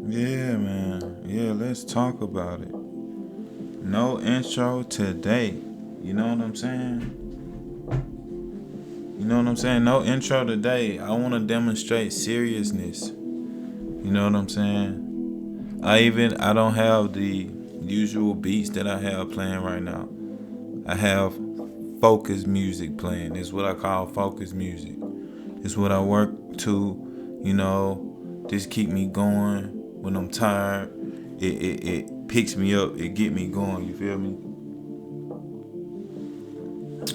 Yeah, man. Yeah, let's talk about it. No intro today. You know what I'm saying? You know what I'm saying? No intro today. I want to demonstrate seriousness. You know what I'm saying? I don't have the usual beats that I have playing right now. I have focus music playing. It's what I call focus music. It's what I work to, just keep me going when I'm tired. It picks me up. It get me going. You feel me?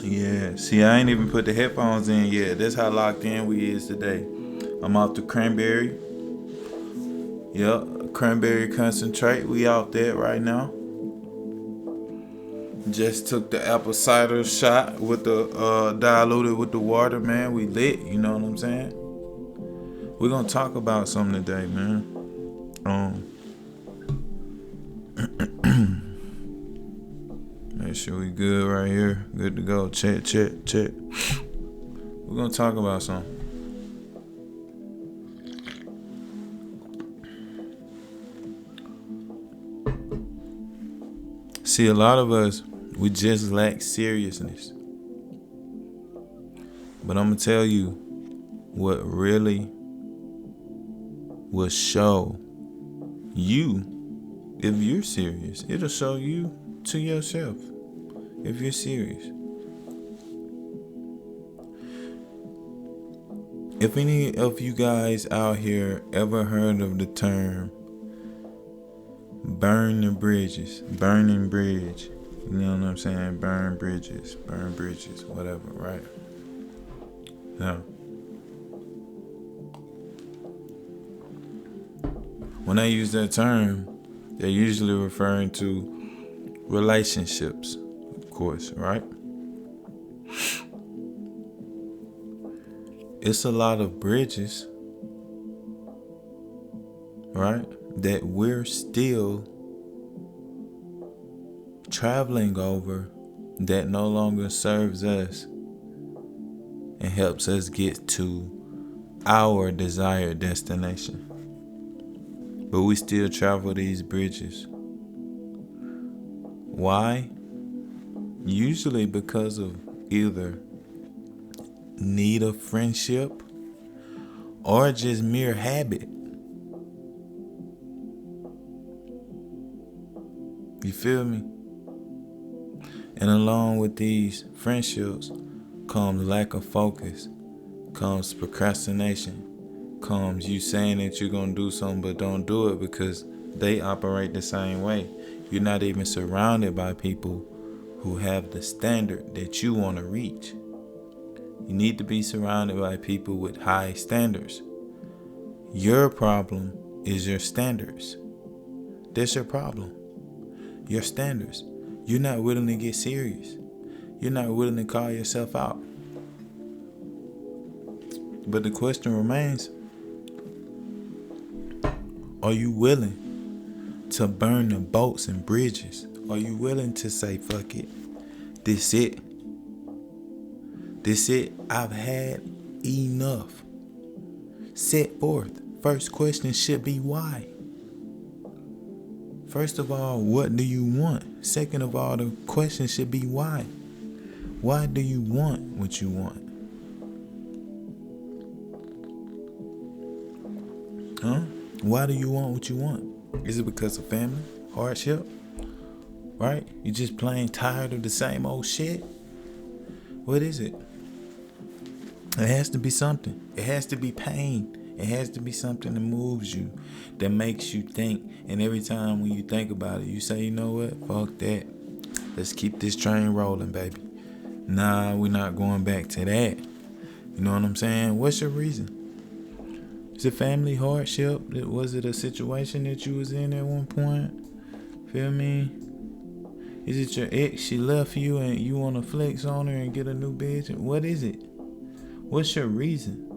Yeah. See, I ain't even put the headphones in yet. That's how locked in we is today. I'm off the cranberry. Yep, cranberry concentrate. We out there right now. Just took the apple cider shot with the diluted with the water, man. We lit. You know what I'm saying? We're gonna talk about something today, man. Um, Make sure we good right here. Good to go. Check, check, check. We're gonna talk about something. See, a lot of us, we just lack seriousness. But I'm gonna tell you what really will show you if you're serious. It'll show you to yourself if you're serious. If any of you guys out here ever heard of the term burn the bridges, burning bridge, you know what I'm saying? Burn bridges, whatever, right? Now, when I use that term, they're usually referring to relationships, of course, right? It's a lot of bridges, right, that we're still traveling over that no longer serves us and helps us get to our desired destination. But we still travel these bridges. Why? Usually because of either need of friendship or just mere habit. You feel me? And along with these friendships comes lack of focus, comes procrastination, comes you saying that you're going to do something but don't do it because they operate the same way. You're not even surrounded by people who have the standard that you want to reach. You need to be surrounded by people with high standards. Your problem is your standards. That's your problem. Your standards. You're not willing to get serious. You're not willing to call yourself out. But the question remains, are you willing to burn the boats and bridges? Are you willing to say, fuck it, this it? This it, I've had enough. Set forth. First question should be why. First of all, what do you want? Second of all, the question should be why. Why do you want what you want? Huh? Why do you want what you want? Is it because of family? Hardship? Right? You just plain tired of the same old shit? What is it? It has to be something. It has to be pain. It has to be something that moves you, that makes you think. And every time when you think about it, you say, you know what? Fuck that. Let's keep this train rolling, baby. Nah, we're not going back to that. You know what I'm saying? What's your reason? Is it family hardship? Was it a situation that you was in at one point? Feel me? Is it your ex? She left you and you want to flex on her and get a new bitch? What is it? What's your reason?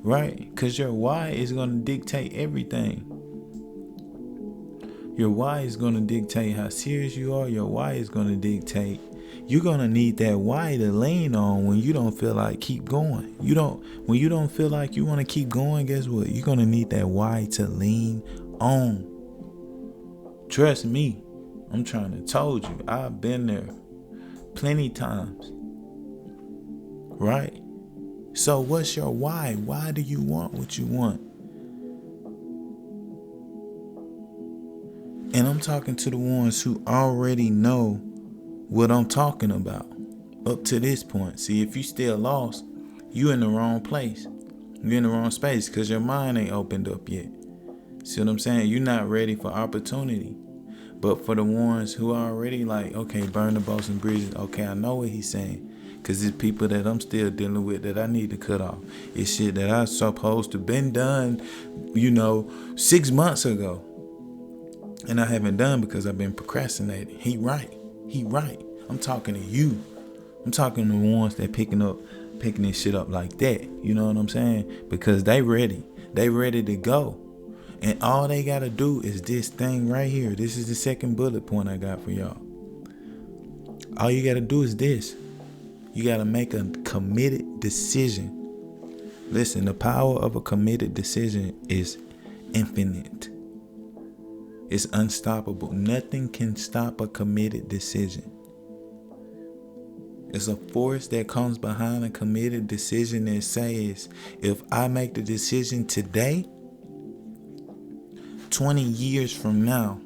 Right? Because your why is going to dictate everything. Your why is going to dictate how serious you are. Your why is going to dictate You're gonna need that why to lean on when you don't feel like keep going. When you don't feel like you want to keep going, guess what? You're gonna need that why to lean on. Trust me, I'm trying to told you. I've been there plenty times. Right? So what's your why? Why do you want what you want? And I'm talking to the ones who already know what I'm talking about up to this point. See, if you still lost, you in the wrong place. You're in the wrong space because your mind ain't opened up yet. See what I'm saying? You're not ready for opportunity. But for the ones who are already like, okay, burn the boats and bridges. Okay, I know what he's saying. Because it's people that I'm still dealing with that I need to cut off. It's shit that I supposed to been done, 6 months ago. And I haven't done because I've been procrastinating. He right. I'm talking to you. I'm talking to the ones that picking this shit up like that. You know what I'm saying? Because they ready. They ready to go. And all they got to do is this thing right here. This is the second bullet point I got for y'all. All you got to do is this. You got to make a committed decision. Listen, the power of a committed decision is infinite. It's unstoppable. Nothing can stop a committed decision. It's a force that comes behind a committed decision that says, if I make the decision today, 20 years from now,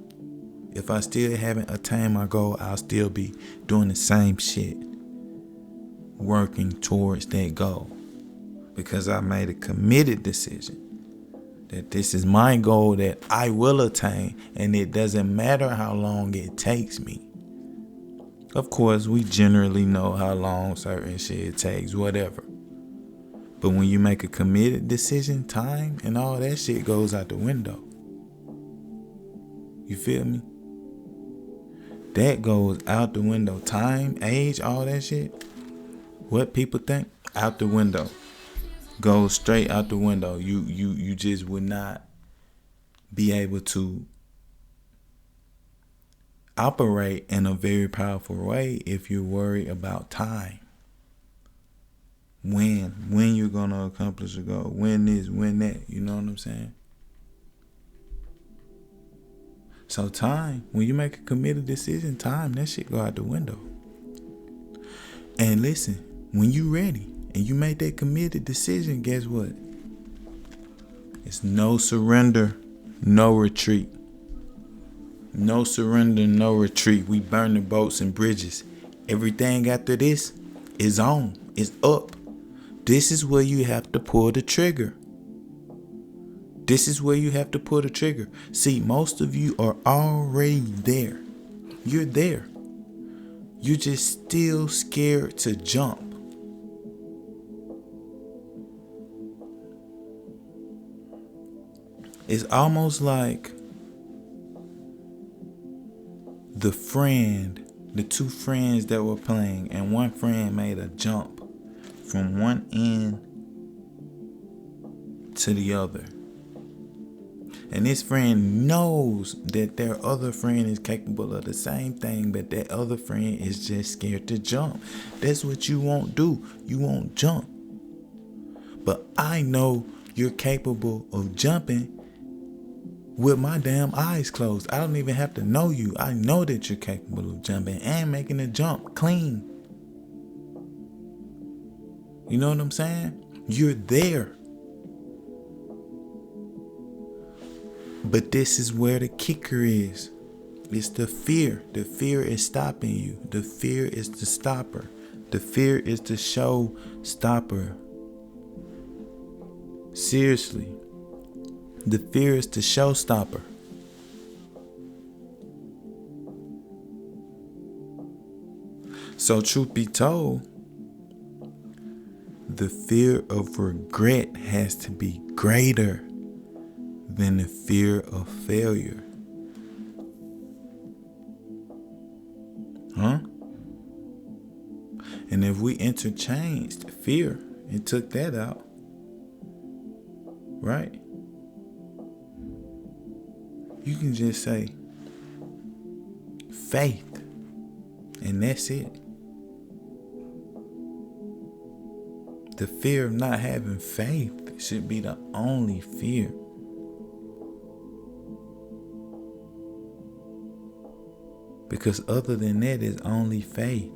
if I still haven't attained my goal, I'll still be doing the same shit, working towards that goal, because I made a committed decision that this is my goal that I will attain, and it doesn't matter how long it takes me. Of course, we generally know how long certain shit takes, whatever. But when you make a committed decision, time and all that shit goes out the window. You feel me? That goes out the window. Time, age, all that shit. What people think, out the window. Goes straight out the window. You just would not be able to operate in a very powerful way if you're worried about time. When you're gonna accomplish a goal. When this, when that. You know what I'm saying? So time, when you make a committed decision, time, that shit go out the window. And listen, when you ready and you make that committed decision, guess what? It's no surrender, no retreat. No surrender, no retreat. We burn the boats and bridges. Everything after this is on. It's up. This is where you have to pull the trigger. This is where you have to pull the trigger. See, most of you are already there. You're there. You're just still scared to jump. It's almost like the two friends that were playing, and one friend made a jump from one end to the other. And this friend knows that their other friend is capable of the same thing, but that other friend is just scared to jump. That's what you won't do. You won't jump. But I know you're capable of jumping with my damn eyes closed. I don't even have to know you. I know that you're capable of jumping and making the jump clean. You know what I'm saying? You're there. But this is where the kicker is. It's the fear. The fear is stopping you. The fear is the stopper. The fear is the show stopper. Seriously. The fear is the showstopper. So truth be told, the fear of regret has to be greater than the fear of failure. Huh? And if we interchanged fear and took that out, right? You can just say faith, and that's it. the fear of not having faith should be the only fear. Because other than that is only faith.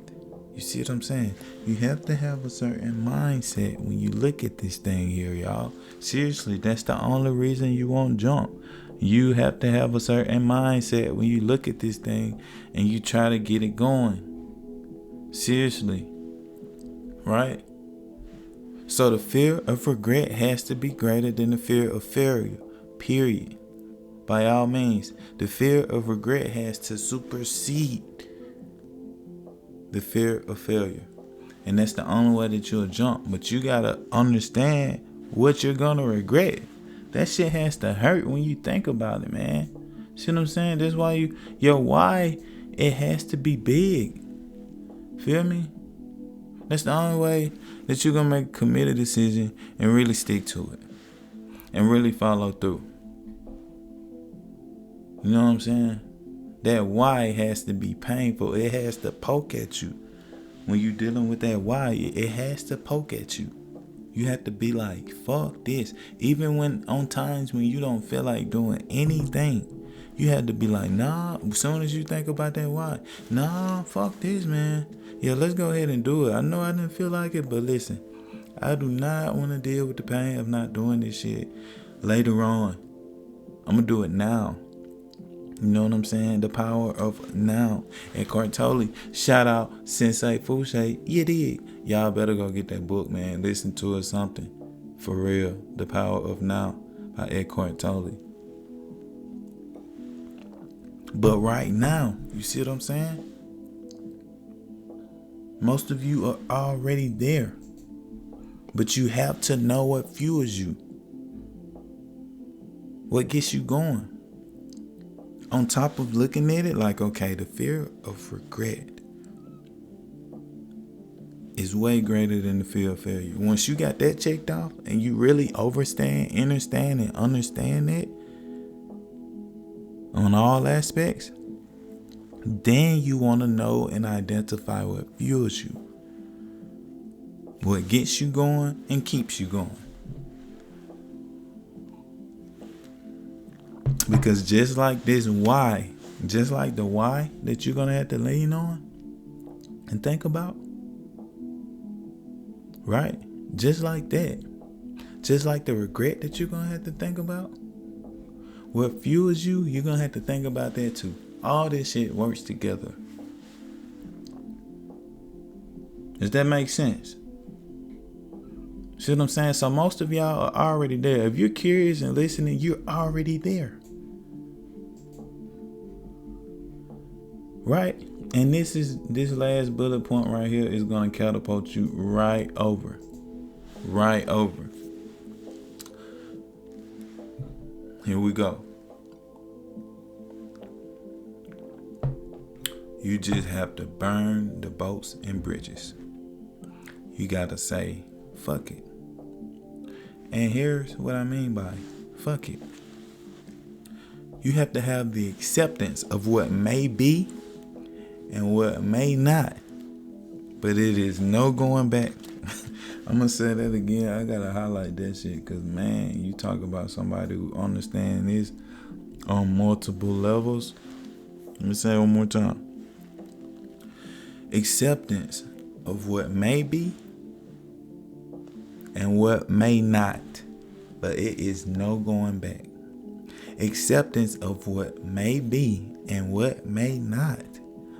You see what I'm saying? You have to have a certain mindset when you look at this thing here, y'all. Seriously, that's the only reason you won't jump. You have to have a certain mindset when you look at this thing and you try to get it going. Seriously. Right? So the fear of regret has to be greater than the fear of failure. Period. By all means, the fear of regret has to supersede the fear of failure. And that's the only way that you'll jump. But you gotta understand what you're gonna regret. That shit has to hurt when you think about it, man. See what I'm saying? That's why your why, it has to be big. Feel me? That's the only way that you're gonna make a committed decision and really stick to it. And really follow through. You know what I'm saying? That why has to be painful. It has to poke at you. When you're dealing with that why, it has to poke at you. You have to be like, fuck this. Even when on times when you don't feel like doing anything, you have to be like, nah, as soon as you think about that why, nah, fuck this, man. Yeah, let's go ahead and do it. I know I didn't feel like it, but listen, I do not want to deal with the pain of not doing this shit later on. I'm going to do it now. You know what I'm saying? The power of now. Eckhart Tolle. Shout out Sensei Fushe. You dig? Y'all better go get that book, man. Listen to it, something. For real. The Power of Now by Eckhart Tolle. But right now, you see what I'm saying? Most of you are already there. But you have to know what fuels you. What gets you going. On top of looking at it like, okay, the fear of regret is way greater than the fear of failure. Once you got that checked off and you really understand and understand that on all aspects, then you want to know and identify what fuels you, what gets you going and keeps you going. Because just like this why, just like the why that you're going to have to lean on and think about, right? Just like that. Just like the regret that you're going to have to think about, what fuels you, you're going to have to think about that too. All this shit works together. Does that make sense? See what I'm saying? So most of y'all are already there. If you're curious and listening, you're already there. Right? And this last bullet point right here is going to catapult you right over. Right over. Here we go. You just have to burn the boats and bridges. You got to say, fuck it. And here's what I mean by fuck it. You have to have the acceptance of what may be and what may not, but it is no going back. I'm gonna say that again. I gotta highlight that shit because, man, you talk about somebody who understands this on multiple levels. Let me say it one more time. Acceptance of what may be and what may not, but it is no going back. Acceptance of what may be and what may not,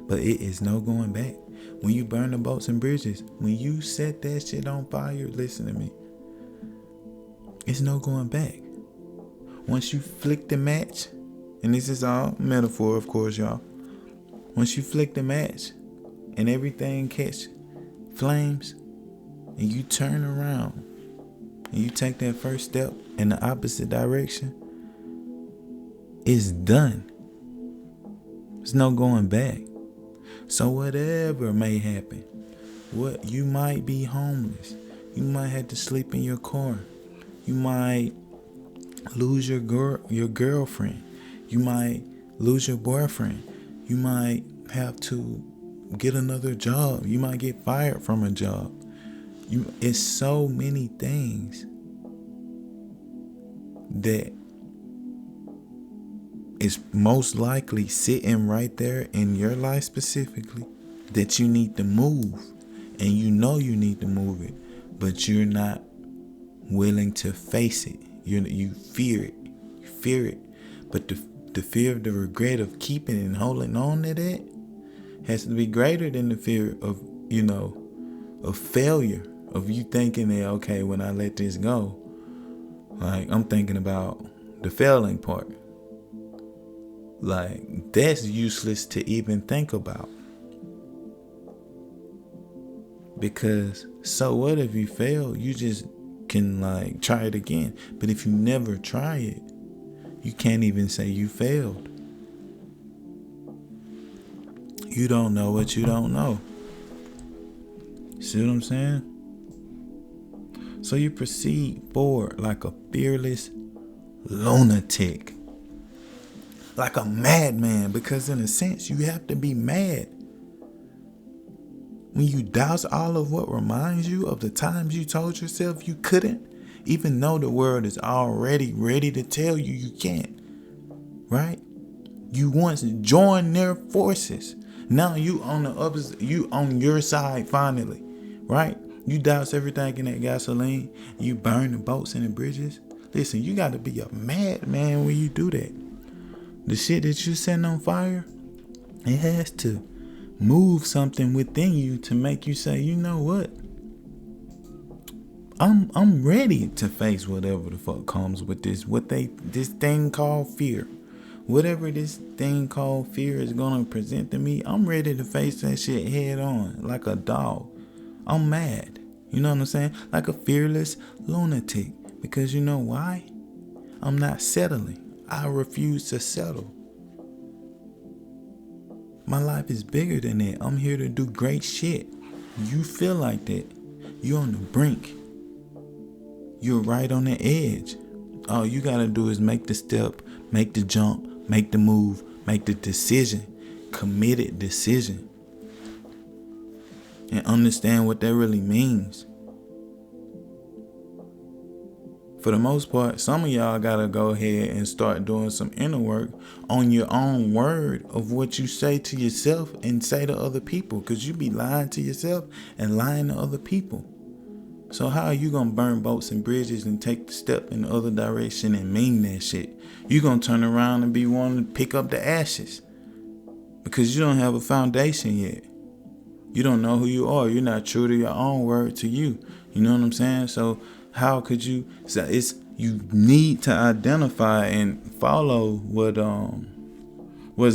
but it is no going back. When you burn the boats and bridges, when you set that shit on fire, listen to me, it's no going back. Once you flick the match, and this is all metaphor, of course, y'all. Once you flick the match and everything catch flames and you turn around and you take that first step in the opposite direction, it's done. There's no going back. So whatever may happen, what you might be homeless, you might have to sleep in your car, you might lose your girlfriend, you might lose your boyfriend, you might have to get another job, you might get fired from a job. It's so many things that is most likely sitting right there in your life specifically that you need to move, and you know you need to move it, but you're not willing to face it. You fear it. You fear it. But the fear of the regret of keeping and holding on to that has to be greater than the fear of, of failure, of you thinking that, okay, when I let this go, like, I'm thinking about the failing part. Like, that's useless to even think about. Because so what if you fail? You just can like try it again. But if you never try it, you can't even say you failed. You don't know what you don't know. See what I'm saying? So you proceed forward like a fearless lunatic. Like a madman, because in a sense, you have to be mad. When you douse all of what reminds you of the times you told yourself you couldn't, even though the world is already ready to tell you you can't, right? You once joined their forces. Now you on the opposite, you on your side finally, right? You douse everything in that gasoline. You burn the boats and the bridges. Listen, you got to be a madman when you do that. The shit that you setting on fire, it has to move something within you to make you say, you know what? I'm ready to face whatever the fuck comes with this thing called fear. Whatever this thing called fear is gonna present to me, I'm ready to face that shit head on like a dog. I'm mad. You know what I'm saying? Like a fearless lunatic. Because you know why? I'm not settling. I refuse to settle. My life is bigger than that. I'm here to do great shit. You feel like that. You're on the brink. You're right on the edge. All you gotta do is make the step, make the jump, make the move, make the decision. Committed decision. And understand what that really means. For the most part, some of y'all gotta go ahead and start doing some inner work on your own word of what you say to yourself and say to other people, because you be lying to yourself and lying to other people. So how are you gonna burn boats and bridges and take the step in the other direction and mean that shit? You gonna turn around and be wanting to pick up the ashes because you don't have a foundation yet. You don't know who you are. You're not true to your own word to you. You know what I'm saying? So how could you? So you need to identify and follow what's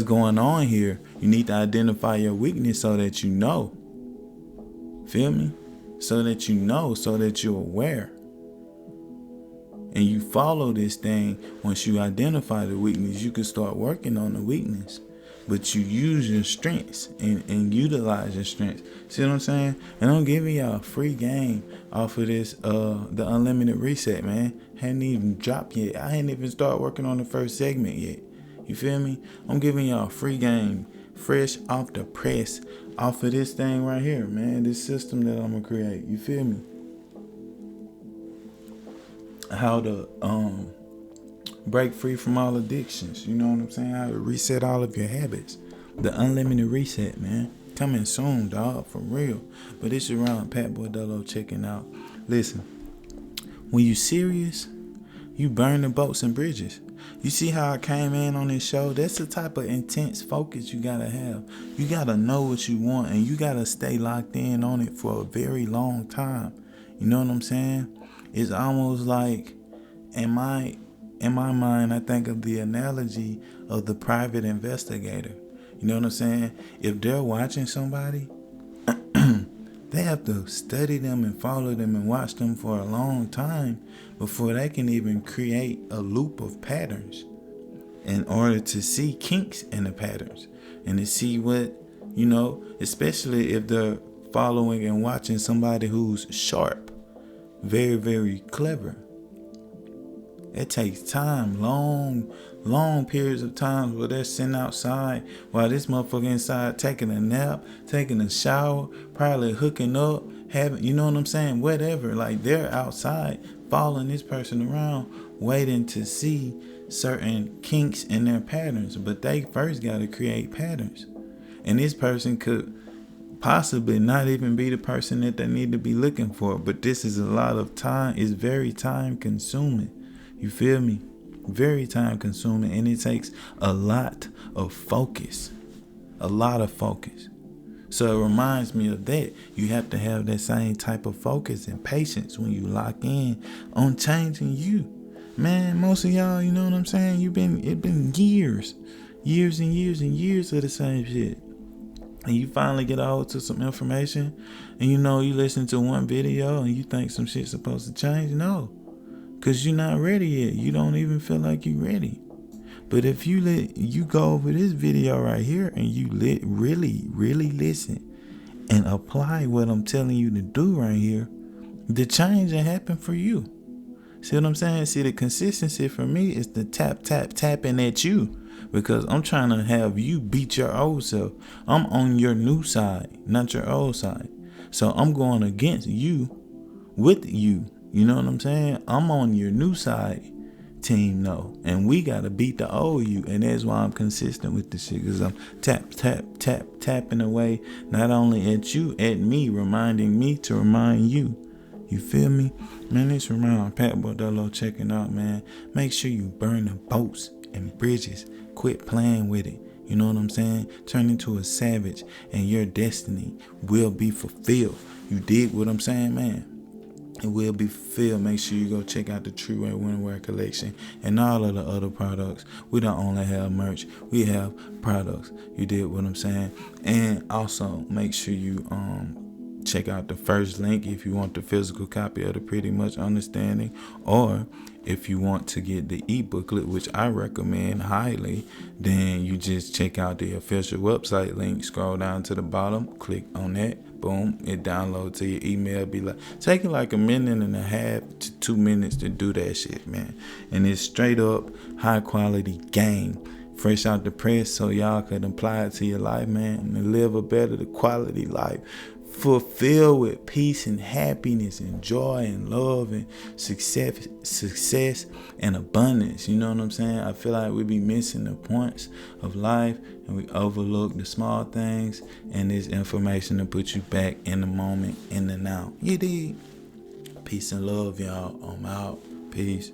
going on here. You need to identify your weakness so that you know. Feel me? So that you know, so that you're aware. And you follow this thing. Once you identify the weakness, you can start working on the weakness. But you use your strengths and utilize your strengths. See what I'm saying? And I'm giving y'all a free game off of this, the Unlimited Reset, man. Hadn't even dropped yet. I hadn't even started working on the first segment yet. You feel me? I'm giving y'all a free game, fresh off the press, off of this thing right here, man. This system that I'm gonna create. You feel me? How to break free from all addictions. You know what I'm saying? How to reset all of your habits. The Unlimited Reset, man. Coming soon, dog, for real. But it's your Ron Pat Boy Dolo checking out. Listen, when you serious, you burn the boats and bridges. You see how I came in on this show? That's the type of intense focus you gotta have. You gotta know what you want, and you gotta stay locked in on it for a very long time. You know what I'm saying? It's almost like, in my mind, I think of the analogy of the private investigator. You know what I'm saying? If they're watching somebody, they have to study them and follow them and watch them for a long time before they can even create a loop of patterns in order to see kinks in the patterns and to see what, especially if they're following and watching somebody who's sharp, very, very clever. It takes time, long periods of time where they're sitting outside while this motherfucker inside taking a nap, taking a shower, probably hooking up, having, you know what I'm saying? Whatever. Like they're outside following this person around, waiting to see certain kinks in their patterns. But they first got to create patterns. And this person could possibly not even be the person that they need to be looking for. But this is a lot of time. It's very time consuming. You feel me? Very time consuming. And it takes a lot of focus. A lot of focus. So it reminds me of that. You have to have that same type of focus and patience when you lock in on changing you. Man, most of y'all, you know what I'm saying? It been years and years of the same shit. And you finally get a hold to some information, and you listen to one video and you think some shit's supposed to change. No, because you're not ready yet. You don't even feel like you're ready. But if you go over this video right here and you really listen and apply what I'm telling you to do right here, the change will happen for you. See what I'm saying? See, the consistency for me is the tapping at you. Because I'm trying to have you beat your old self. I'm on your new side, not your old side. So I'm going against you with you. You know what I'm saying? I'm on your new side team, no. And we got to beat the old you. And that's why I'm consistent with this shit. Because I'm tapping away, not only at you, at me, reminding me to remind you. You feel me? Man, it's around Pat Bordello checking out, man. Make sure you burn the boats and bridges. Quit playing with it. You know what I'm saying? Turn into a savage and your destiny will be fulfilled. You dig what I'm saying, man? It will be fulfilled. Make sure you go check out the True Way Winter Wear collection and all of the other products. We don't only have merch. We have products. You dig what I'm saying? And also make sure you check out the first link if you want the physical copy of the Pretty Much Understanding, or if you want to get the e-booklet, which I recommend highly, then you just check out the official website link, scroll down to the bottom, click on that, boom, it downloads to your email. Take like a minute and a half to 2 minutes to do that shit, man. And it's straight up high quality game, fresh out the press, so y'all can apply it to your life, man, and live a better quality life. Fulfilled with peace and happiness and joy and love and success and abundance. You know what I'm saying? I feel like we be missing the points of life and we overlook the small things, and this information to put you back in the moment, in the now. You dig? Peace and love, y'all. I'm out. Peace.